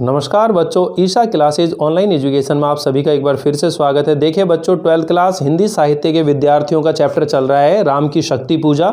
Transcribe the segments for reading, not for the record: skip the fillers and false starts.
नमस्कार बच्चों, Isha classes online education में आप सभी का एक बार फिर से स्वागत है। देखिए बच्चों, 12th क्लास हिंदी साहित्य के विद्यार्थियों का चैप्टर चल रहा है राम की शक्ति पूजा,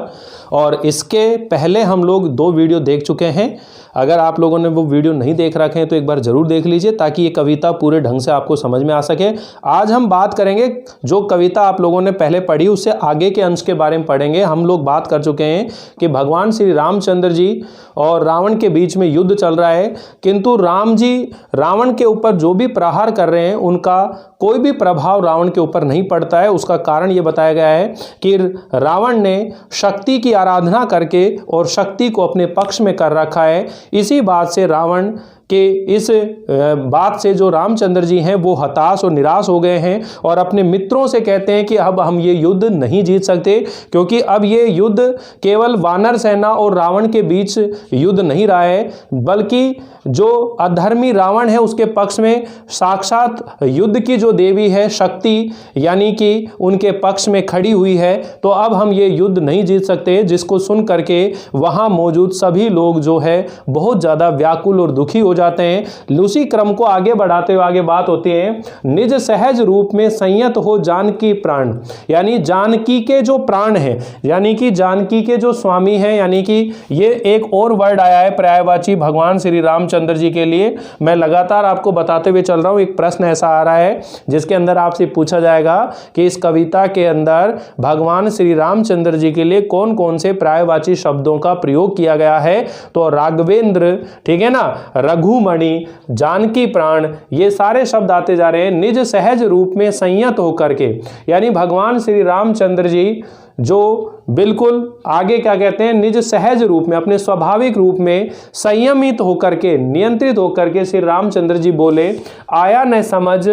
और इसके पहले हम लोग 2 वीडियो देख चुके हैं। अगर आप लोगों ने वो वीडियो नहीं देख रखे हैं तो एक बार ज़रूर देख लीजिए ताकि ये कविता पूरे ढंग से आपको समझ में आ सके। आज हम बात करेंगे, जो कविता आप लोगों ने पहले पढ़ी उससे आगे के अंश के बारे में पढ़ेंगे। हम लोग बात कर चुके हैं कि भगवान श्री रामचंद्र जी और रावण के बीच में युद्ध चल रहा है, किंतु राम जी रावण के ऊपर जो भी प्रहार कर रहे हैं उनका कोई भी प्रभाव रावण के ऊपर नहीं पड़ता है। उसका कारण ये बताया गया है कि रावण ने शक्ति की आराधना करके और शक्ति को अपने पक्ष में कर रखा है। इसी बात से रावण कि इस बात से जो रामचंद्र जी हैं वो हताश और निराश हो गए हैं और अपने मित्रों से कहते हैं कि अब हम ये युद्ध नहीं जीत सकते, क्योंकि अब ये युद्ध केवल वानर सेना और रावण के बीच युद्ध नहीं रहा है, बल्कि जो अधर्मी रावण है उसके पक्ष में साक्षात युद्ध की जो देवी है शक्ति, यानी कि उनके पक्ष में खड़ी हुई है। तो अब हम ये युद्ध नहीं जीत सकते, जिसको सुन करके वहाँ मौजूद सभी लोग जो है बहुत ज़्यादा व्याकुल और दुखी हो जाते हैं। उसी क्रम को आगे बढ़ाते हुए आगे बात होती है, निज सहज रूप में संयत हो जानकी प्राण, यानी जानकी के जो प्राण है, यानी कि जानकी के जो स्वामी हैं, यानी कि ये एक और वर्ड आया है पर्यायवाची भगवान श्री रामचंद्र जी के लिए। मैं लगातार आपको बताते हुए चल रहा हूं। एक प्रश्न ऐसा आ रहा है जिसके अंदर आपसे पूछा जाएगा कि इस कविता के अंदर भगवान श्री रामचंद्र जी के लिए कौन कौन से पर्यायवाची शब्दों का प्रयोग किया गया है। तो राघवेंद्र, ठीक है ना, रघुमणि, जानकी प्राण, ये सारे शब्द आते जा रहे हैं निज सहज रूप में संयत होकर के, यानी भगवान श्री रामचंद्र जी जो बिल्कुल आगे क्या कहते हैं, निज सहज रूप में, अपने स्वाभाविक रूप में संयमित होकर के, नियंत्रित होकर के श्री रामचंद्र जी बोले, आया न समझ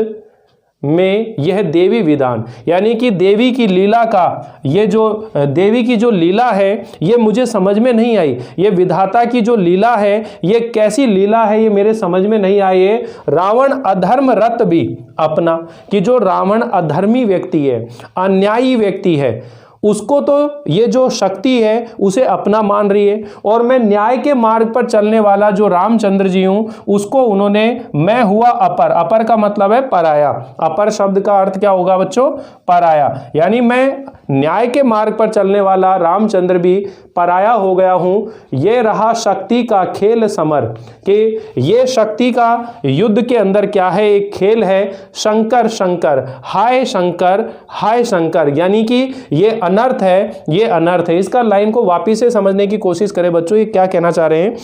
में यह देवी विधान, यानी कि देवी की लीला का, ये जो देवी की जो लीला है ये मुझे समझ में नहीं आई। ये विधाता की जो लीला है ये कैसी लीला है ये मेरे समझ में नहीं आई है। रावण अधर्म रत भी अपना, कि जो रावण अधर्मी व्यक्ति है, अन्यायी व्यक्ति है, उसको तो ये जो शक्ति है उसे अपना मान रही है, और मैं न्याय के मार्ग पर चलने वाला जो रामचंद्र जी हूं उसको उन्होंने मैं हुआ अपर, अपर का मतलब है पराया, अपर शब्द का अर्थ क्या होगा बच्चों, पराया, यानी मैं न्याय के मार्ग पर चलने वाला रामचंद्र भी पराया हो गया हूं। ये रहा शक्ति का खेल समर, कि ये शक्ति का युद्ध के अंदर क्या है, एक खेल है, शंकर शंकर, हाय शंकर हाय शंकर, यानी कि ये अनर्थ है, ये अनर्थ है। इसका लाइन को वापिस से समझने की कोशिश करें बच्चों। ये क्या कहना चाह रहे हैं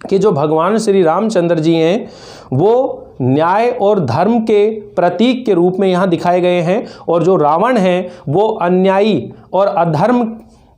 कि जो भगवान श्री रामचंद्र जी हैं वो न्याय और धर्म के प्रतीक के रूप में यहाँ दिखाए गए हैं, और जो रावण है वो अन्यायी और अधर्म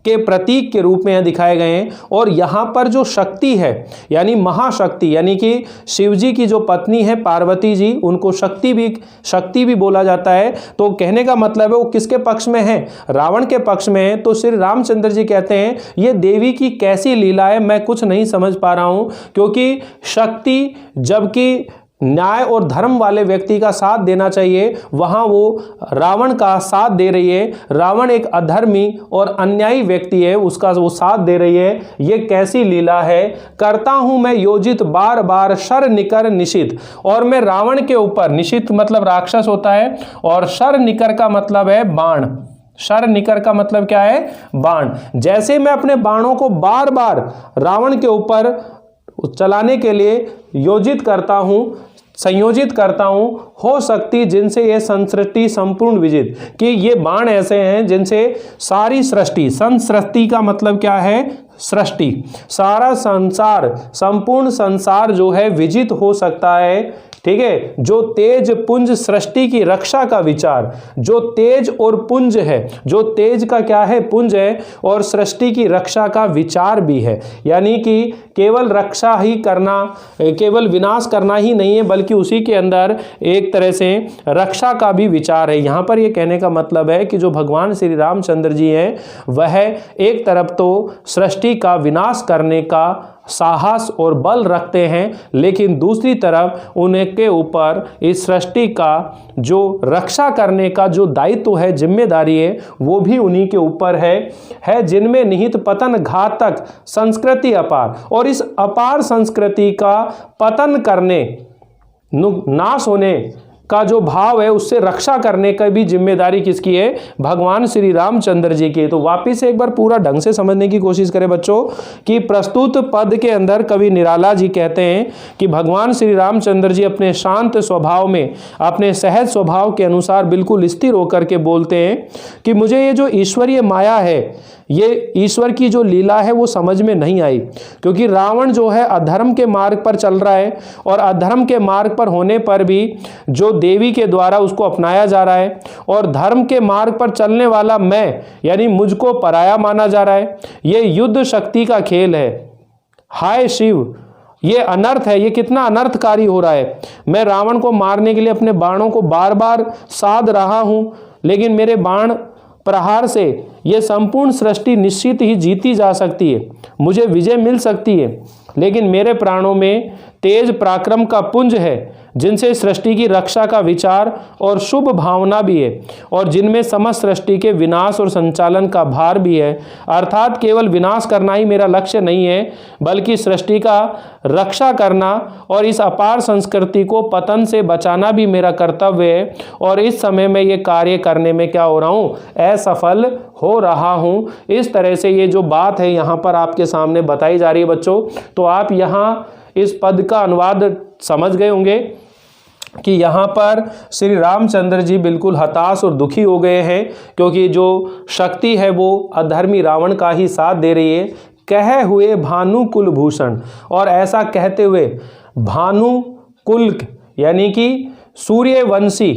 के प्रतीक के रूप में यहाँ दिखाए गए हैं। और यहाँ पर जो शक्ति है, यानी महाशक्ति, यानी कि शिवजी की जो पत्नी है पार्वती जी, उनको शक्ति भी बोला जाता है। तो कहने का मतलब है वो किसके पक्ष में है, रावण के पक्ष में है। तो श्री रामचंद्र जी कहते हैं ये देवी की कैसी लीला है, मैं कुछ नहीं समझ पा रहा हूँ, क्योंकि शक्ति जबकि न्याय और धर्म वाले व्यक्ति का साथ देना चाहिए, वहां वो रावण का साथ दे रही है। रावण एक अधर्मी और अन्यायी व्यक्ति है, उसका वो साथ दे रही है। ये कैसी लीला है। करता हूं मैं योजित बार बार शर निकर निशित, और मैं रावण के ऊपर, निशित मतलब राक्षस होता है, और शर निकर का मतलब है बाण, शर निकर का मतलब क्या है, बाण। जैसे मैं अपने बाणों को बार बार रावण के ऊपर चलाने के लिए योजित करता हूं, संयोजित करता हूं, हो सकती जिनसे ये संसृष्टि संपूर्ण विजित, कि ये बाण ऐसे हैं जिनसे सारी सृष्टि, संसृष्टि का मतलब क्या है, सृष्टि, सारा संसार, संपूर्ण संसार जो है विजित हो सकता है। ठीक है, जो तेज पुंज सृष्टि की रक्षा का विचार, जो तेज और पुंज है, जो तेज का क्या है, पुंज है, और सृष्टि की रक्षा का विचार भी है, यानी कि केवल रक्षा ही करना, केवल विनाश करना ही नहीं है, बल्कि उसी के अंदर एक तरह से रक्षा का भी विचार है। यहाँ पर यह कहने का मतलब है कि जो भगवान श्री रामचंद्र जी हैं वह एक तरफ तो सृष्टि का विनाश करने का साहस और बल रखते हैं, लेकिन दूसरी तरफ उनके ऊपर इस सृष्टि का जो रक्षा करने का जो दायित्व है, जिम्मेदारी है, वो भी उन्हीं के ऊपर है जिनमें निहित पतन घातक संस्कृति अपार, और इस अपार संस्कृति का पतन करने, नाश होने का जो भाव है, उससे रक्षा करने का भी जिम्मेदारी किसकी है? भगवान श्री रामचंद्र जी की। तो वापिस एक बार पूरा ढंग से समझने की कोशिश करें बच्चों कि प्रस्तुत पद के अंदर कवि निराला जी कहते हैं कि भगवान श्री रामचंद्र जी अपने शांत स्वभाव में, अपने सहज स्वभाव के अनुसार बिल्कुल स्थिर होकर के बोलते हैं कि मुझे ये जो ईश्वरीय माया है, ये ईश्वर की जो लीला है, वो समझ में नहीं आई, क्योंकि रावण जो है अधर्म के मार्ग पर चल रहा है, और अधर्म के मार्ग पर होने पर भी जो देवी के द्वारा उसको अपनाया जा रहा है, और धर्म के मार्ग पर चलने वाला मैं, यानी मुझको पराया माना जा रहा है। ये युद्ध शक्ति का खेल है। हाय शिव, ये अनर्थ है, ये कितना अनर्थकारी हो रहा है। मैं रावण को मारने के लिए अपने बाणों को बार बार साध रहा हूं, लेकिन मेरे बाण प्रहार से ये संपूर्ण सृष्टि निश्चित ही जीती जा सकती है, मुझे विजय मिल सकती है, लेकिन मेरे प्राणों में तेज पराक्रम का पुंज है, जिनसे सृष्टि की रक्षा का विचार और शुभ भावना भी है, और जिनमें समस्त सृष्टि के विनाश और संचालन का भार भी है। अर्थात केवल विनाश करना ही मेरा लक्ष्य नहीं है, बल्कि सृष्टि का रक्षा करना और इस अपार संस्कृति को पतन से बचाना भी मेरा कर्तव्य है। और इस समय में ये कार्य करने में क्या हो रहा हूँ? असफल हो रहा हूँ। इस तरह से ये जो बात है यहाँ पर आपके सामने बताई जा रही है बच्चों। तो आप यहाँ इस पद का अनुवाद समझ गए होंगे कि यहाँ पर श्री रामचंद्र जी बिल्कुल हताश और दुखी हो गए हैं, क्योंकि जो शक्ति है वो अधर्मी रावण का ही साथ दे रही है। कहे हुए भानु कुलभूषण, और ऐसा कहते हुए भानु कुल यानी कि सूर्यवंशी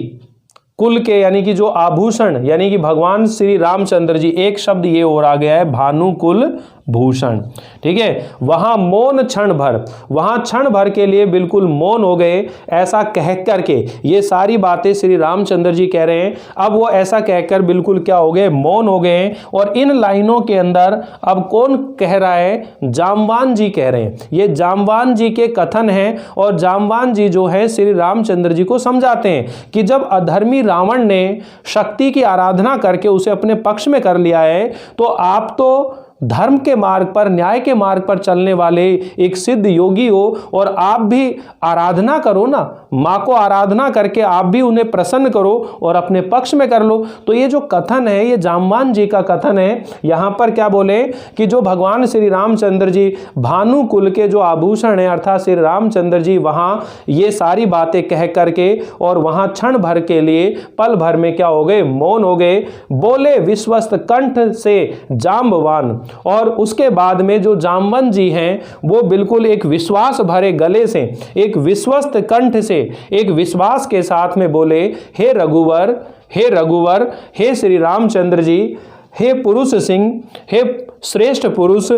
कुल के, यानी कि जो आभूषण, यानी कि भगवान श्री रामचंद्र जी, एक शब्द ये हो रहा गया है भानुकुल भूषण। ठीक है, वहां मौन क्षण भर, वहां क्षण भर के लिए बिल्कुल मौन हो गए। ऐसा कह करके ये सारी बातें श्री रामचंद्र जी कह रहे हैं, अब वो ऐसा कहकर बिल्कुल क्या हो गए? मौन हो गए। और इन लाइनों के अंदर अब कौन कह रहा है? जामवान जी कह रहे हैं। ये जामवान जी के कथन है, और जामवान जी जो है श्री रामचंद्र जी को समझाते हैं कि जब अधर्मी रावण ने शक्ति की आराधना करके उसे अपने पक्ष में कर लिया है, तो आप तो धर्म के मार्ग पर, न्याय के मार्ग पर चलने वाले एक सिद्ध योगी हो, और आप भी आराधना करो ना, माँ को आराधना करके आप भी उन्हें प्रसन्न करो और अपने पक्ष में कर लो। तो ये जो कथन है, ये जामवान जी का कथन है। यहाँ पर क्या बोले कि जो भगवान श्री रामचंद्र जी भानु कुल के जो आभूषण है, अर्थात श्री रामचंद्र जी वहाँ ये सारी बातें कह करके और वहाँ क्षण भर के लिए, पल भर में क्या हो गए? मौन हो गए। बोले विश्वस्त कंठ से जाम्बवान, और उसके बाद में जो जामवंत जी हैं वो बिल्कुल एक विश्वास भरे गले से, एक विश्वस्त कंठ से, एक विश्वास के साथ में बोले, हे रघुवर, हे रघुवर, हे श्री रामचंद्र जी, हे पुरुष सिंह, हे श्रेष्ठ पुरुष,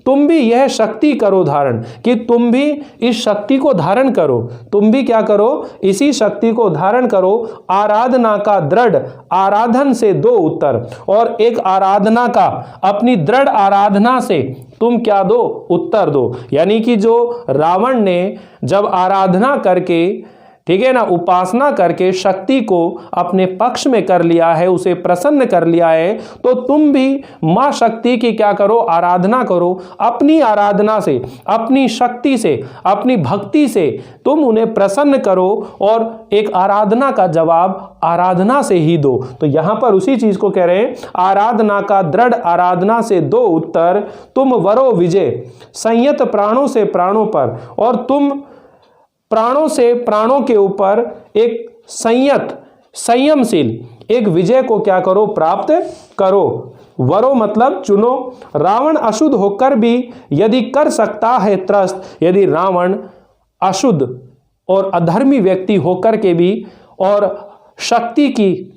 तुम भी यह शक्ति करो धारण, कि तुम भी इस शक्ति को धारण करो, तुम भी क्या करो? इसी शक्ति को धारण करो। आराधना का दृढ़ आराधन से दो उत्तर, और एक आराधना का, अपनी दृढ़ आराधना से तुम क्या दो? उत्तर दो। यानी कि जो रावण ने जब आराधना करके, ठीक है ना, उपासना करके शक्ति को अपने पक्ष में कर लिया है, उसे प्रसन्न कर लिया है, तो तुम भी मां शक्ति की क्या करो? आराधना करो। अपनी आराधना से, अपनी शक्ति से, अपनी भक्ति से तुम उन्हें प्रसन्न करो, और एक आराधना का जवाब आराधना से ही दो। तो यहां पर उसी चीज को कह रहे हैं, आराधना का दृढ़ आराधना से दो उत्तर, तुम वरो विजय संयत प्राणों से प्राणों पर, और तुम प्राणों से प्राणों के ऊपर एक संयत, संयमशील एक विजय को क्या करो? प्राप्त करो। वरो मतलब चुनो। रावण अशुद्ध होकर भी यदि कर सकता है त्रस्त, यदि रावण अशुद्ध और अधर्मी व्यक्ति होकर के भी, और शक्ति की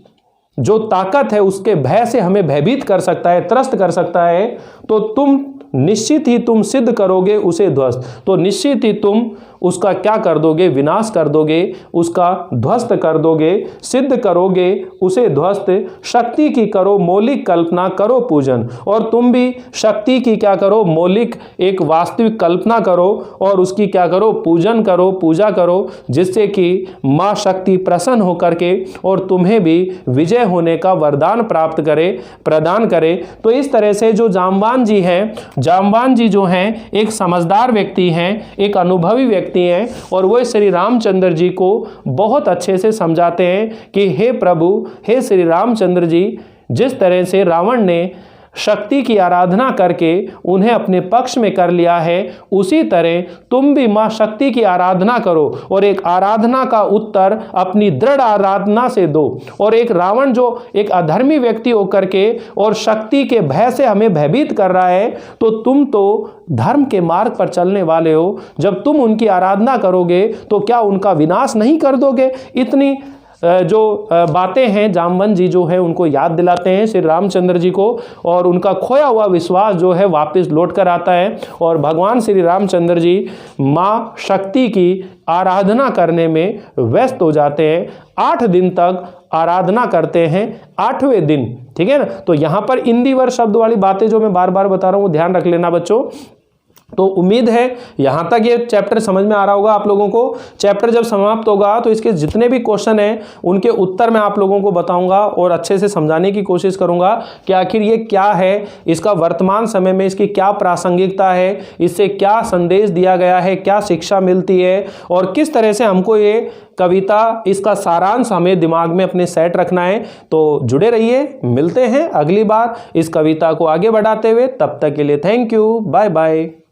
जो ताकत है उसके भय से हमें भयभीत कर सकता है, त्रस्त कर सकता है, तो तुम निश्चित ही तुम सिद्ध करोगे उसे ध्वस्त। तो निश्चित ही तुम उसका क्या कर दोगे, विनाश कर दोगे, उसका ध्वस्त कर दोगे, सिद्ध करोगे उसे ध्वस्त। शक्ति की करो मौलिक कल्पना, करो पूजन। और तुम भी शक्ति की क्या करो, मौलिक एक वास्तविक कल्पना करो और उसकी क्या करो, पूजन करो, पूजा करो, जिससे कि मां शक्ति प्रसन्न होकर के और तुम्हें भी विजय होने का वरदान प्राप्त करे, प्रदान करे। तो इस तरह से जो जामवान जी हैं, जामवान जी जो हैं एक समझदार व्यक्ति हैं, एक अनुभवी व्यक्ति हैं और वो श्री रामचंद्र जी को बहुत अच्छे से समझाते हैं कि हे प्रभु, हे श्री रामचंद्र जी, जिस तरह से रावण ने शक्ति की आराधना करके उन्हें अपने पक्ष में कर लिया है, उसी तरह तुम भी मां शक्ति की आराधना करो और एक आराधना का उत्तर अपनी दृढ़ आराधना से दो। और एक रावण जो एक अधर्मी व्यक्ति होकर के और शक्ति के भय से हमें भयभीत कर रहा है, तो तुम तो धर्म के मार्ग पर चलने वाले हो, जब तुम उनकी आराधना करोगे तो क्या उनका विनाश नहीं कर दोगे। इतनी जो बातें हैं जामवंत जी जो है उनको याद दिलाते हैं श्री रामचंद्र जी को, और उनका खोया हुआ विश्वास जो है वापस लौट कर आता है और भगवान श्री रामचंद्र जी मां शक्ति की आराधना करने में व्यस्त हो जाते हैं। 8 दिन तक आराधना करते हैं, 8वें दिन, ठीक है ना। तो यहां पर इंदिवर शब्द वाली बातें जो मैं बार बार बता रहा हूं वो ध्यान रख लेना बच्चों। तो उम्मीद है यहां तक ये चैप्टर समझ में आ रहा होगा आप लोगों को। चैप्टर जब समाप्त होगा तो इसके जितने भी क्वेश्चन हैं उनके उत्तर मैं आप लोगों को बताऊंगा और अच्छे से समझाने की कोशिश करूंगा कि आखिर ये क्या है, इसका वर्तमान समय में इसकी क्या प्रासंगिकता है, इससे क्या संदेश दिया गया है, क्या शिक्षा मिलती है और किस तरह से हमको ये कविता, इसका सारांश हमें दिमाग में अपने सेट रखना है। तो जुड़े रहिए, मिलते हैं अगली बार इस कविता को आगे बढ़ाते हुए। तब तक के लिए थैंक यू, बाय बाय।